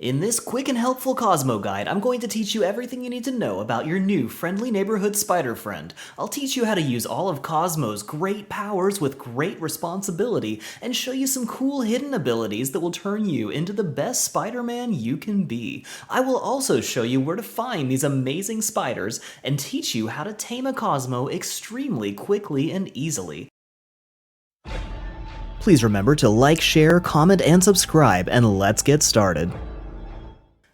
In this quick and helpful Cosmo guide, I'm going to teach you everything you need to know about your new friendly neighborhood spider friend. I'll teach you how to use all of Cosmo's great powers with great responsibility, and show you some cool hidden abilities that will turn you into the best Spider-Man you can be. I will also show you where to find these amazing spiders, and teach you how to tame a Cosmo extremely quickly and easily. Please remember to like, share, comment, and subscribe, and let's get started.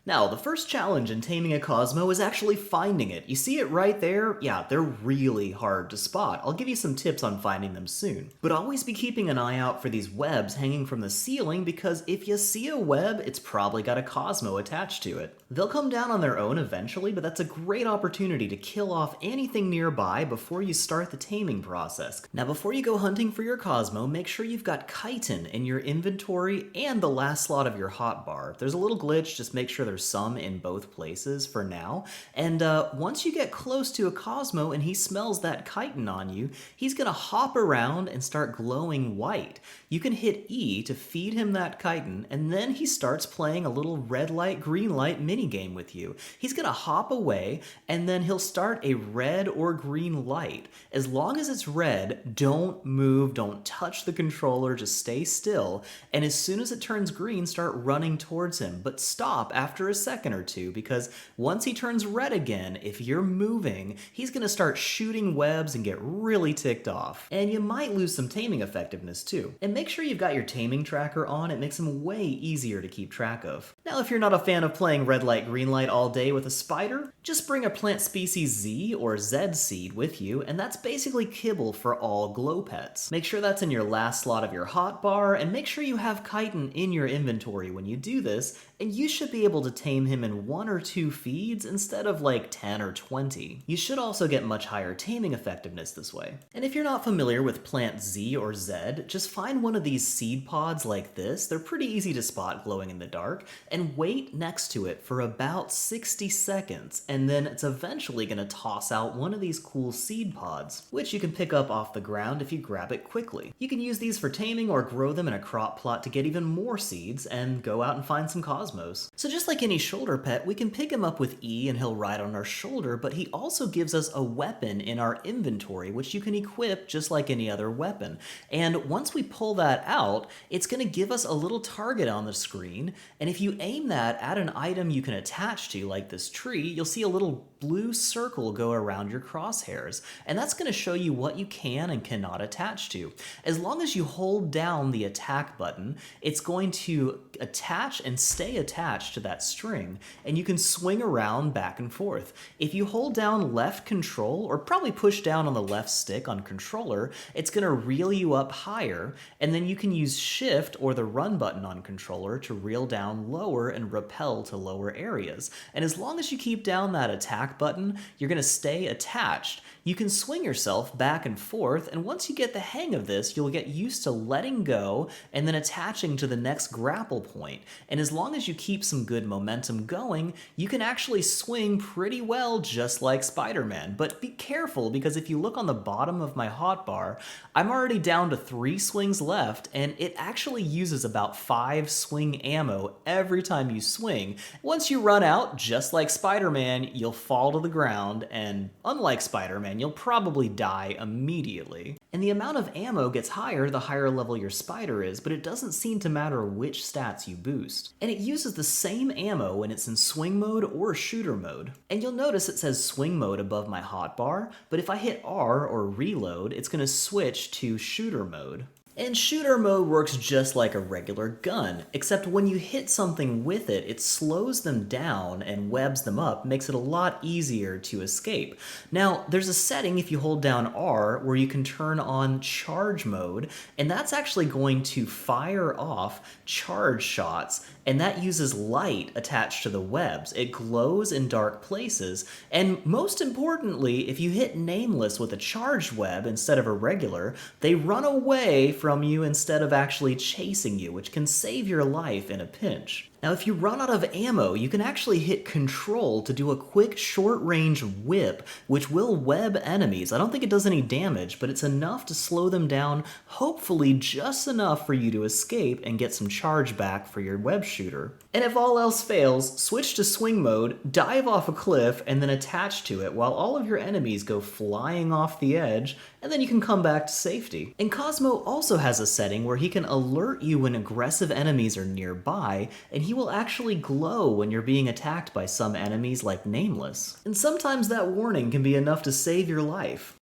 Now, the first challenge in taming a Cosmo is actually finding it. You see it right there? Yeah, they're really hard to spot. I'll give you some tips on finding them soon. But always be keeping an eye out for these webs hanging from the ceiling, because if you see a web, it's probably got a Cosmo attached to it. They'll come down on their own eventually, but that's a great opportunity to kill off anything nearby before you start the taming process. Now, before you go hunting for your Cosmo, make sure you've got chitin in your inventory and the last slot of your hotbar. If there's a little glitch, just make sure there's some in both places for now. And once you get close to a Cosmo and he smells that chitin on you, he's gonna hop around and start glowing white. You can hit E to feed him that chitin, and then he starts playing a little red light, green light minigame with you. He's gonna hop away, and then he'll start a red or green light. As long as it's red, don't move, don't touch the controller, just stay still. And as soon as it turns green, start running towards him, but stop after a second or two, because once he turns red again, if you're moving, he's gonna start shooting webs and get really ticked off. And you might lose some taming effectiveness too. And make sure you've got your taming tracker on. It makes him way easier to keep track of. Now, if you're not a fan of playing red light, green light all day with a spider, just bring a plant species Z or Z seed with you, and that's basically kibble for all glow pets. Make sure that's in your last slot of your hotbar, and make sure you have chitin in your inventory when you do this, and you should be able to tame him in 1 or 2 feeds instead of like 10 or 20. You should also get much higher taming effectiveness this way. And if you're not familiar with plant Z or Z, just find one of these seed pods like this. They're pretty easy to spot glowing in the dark, and wait next to it for about 60 seconds, and then it's eventually going to toss out one of these cool seed pods, which you can pick up off the ground if you grab it quickly. You can use these for taming or grow them in a crop plot to get even more seeds and go out and find some Cosmos. So just like any shoulder pet, we can pick him up with E and he'll ride on our shoulder, but he also gives us a weapon in our inventory, which you can equip just like any other weapon. And once we pull that out, it's going to give us a little target on the screen, and if you aim that at an item you can attach to, like this tree, you'll see a little blue circle go around your crosshairs, and that's going to show you what you can and cannot attach to. As long as you hold down the attack button, it's going to attach and stay attached to that string, and you can swing around back and forth. If you hold down left control, or probably push down on the left stick on controller, it's going to reel you up higher, and then you can use shift or the run button on controller to reel down lower and rappel to lower areas. And as long as you keep down that attack button, you're going to stay attached. You can swing yourself back and forth, and once you get the hang of this, you'll get used to letting go and then attaching to the next grapple point. And as long as you keep some good momentum going, you can actually swing pretty well just like Spider-Man. But be careful, because if you look on the bottom of my hotbar, I'm already down to 3 swings left, and it actually uses about 5 swing ammo every time you swing. Once you run out, just like Spider-Man, you'll fall to the ground, and unlike Spider-Man, you'll probably die immediately. And the amount of ammo gets higher the higher level your spider is, but it doesn't seem to matter which stats you boost. And it uses the same ammo when it's in swing mode or shooter mode. And you'll notice it says swing mode above my hotbar, but if I hit R or reload, it's going to switch to shooter mode. And shooter mode works just like a regular gun, except when you hit something with it, it slows them down and webs them up, makes it a lot easier to escape. Now, there's a setting if you hold down R where you can turn on charge mode, and that's actually going to fire off charge shots, and that uses light attached to the webs. It glows in dark places, and most importantly, if you hit nameless with a charged web instead of a regular, they run away from you instead of actually chasing you, which can save your life in a pinch. Now, if you run out of ammo, you can actually hit Control to do a quick short-range whip, which will web enemies. I don't think it does any damage, but it's enough to slow them down, hopefully just enough for you to escape and get some charge back for your web shooter. And if all else fails, switch to swing mode, dive off a cliff, and then attach to it while all of your enemies go flying off the edge, and then you can come back to safety. And Cosmo also has a setting where he can alert you when aggressive enemies are nearby, and he will actually glow when you're being attacked by some enemies like Nameless. And sometimes that warning can be enough to save your life.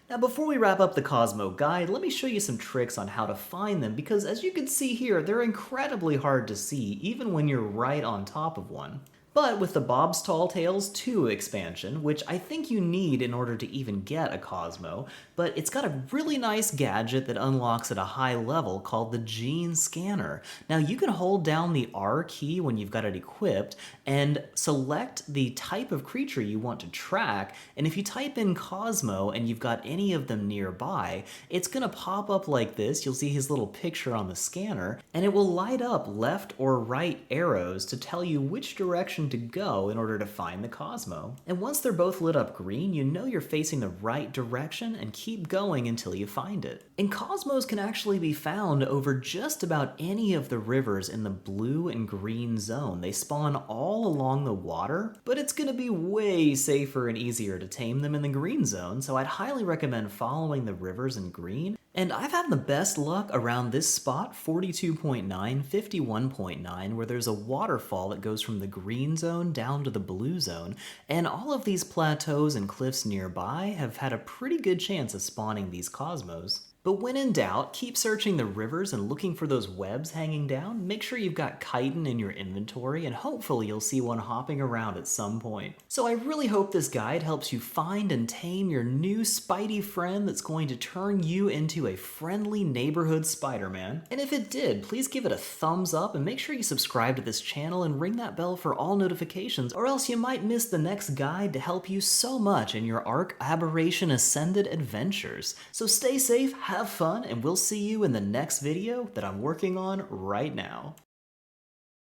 Now before we wrap up the Cosmo guide, let me show you some tricks on how to find them, because as you can see here, they're incredibly hard to see even when you're right on top of one. But with the Bob's Tall Tales 2 expansion, which I think you need in order to even get a Cosmo, but it's got a really nice gadget that unlocks at a high level called the Gene Scanner. Now you can hold down the R key when you've got it equipped and select the type of creature you want to track, and if you type in Cosmo and you've got any of them nearby, it's gonna pop up like this. You'll see his little picture on the scanner, and it will light up left or right arrows to tell you which direction to go in order to find the Cosmo. And once they're both lit up green, you know you're facing the right direction and keep going until you find it. And Cosmos can actually be found over just about any of the rivers in the blue and green zone. They spawn all along the water, but it's gonna be way safer and easier to tame them in the green zone, so I'd highly recommend following the rivers in green. And I've had the best luck around this spot, 42.9, 51.9, where there's a waterfall that goes from the green zone down to the blue zone, and all of these plateaus and cliffs nearby have had a pretty good chance of spawning these Cosmos. But when in doubt, keep searching the rivers and looking for those webs hanging down. Make sure you've got chitin in your inventory, and hopefully you'll see one hopping around at some point. So I really hope this guide helps you find and tame your new Spidey friend that's going to turn you into a friendly neighborhood Spider-Man. And if it did, please give it a thumbs up and make sure you subscribe to this channel and ring that bell for all notifications, or else you might miss the next guide to help you so much in your Ark Aberration Ascended adventures. So stay safe, have fun, and we'll see you in the next video that I'm working on right now.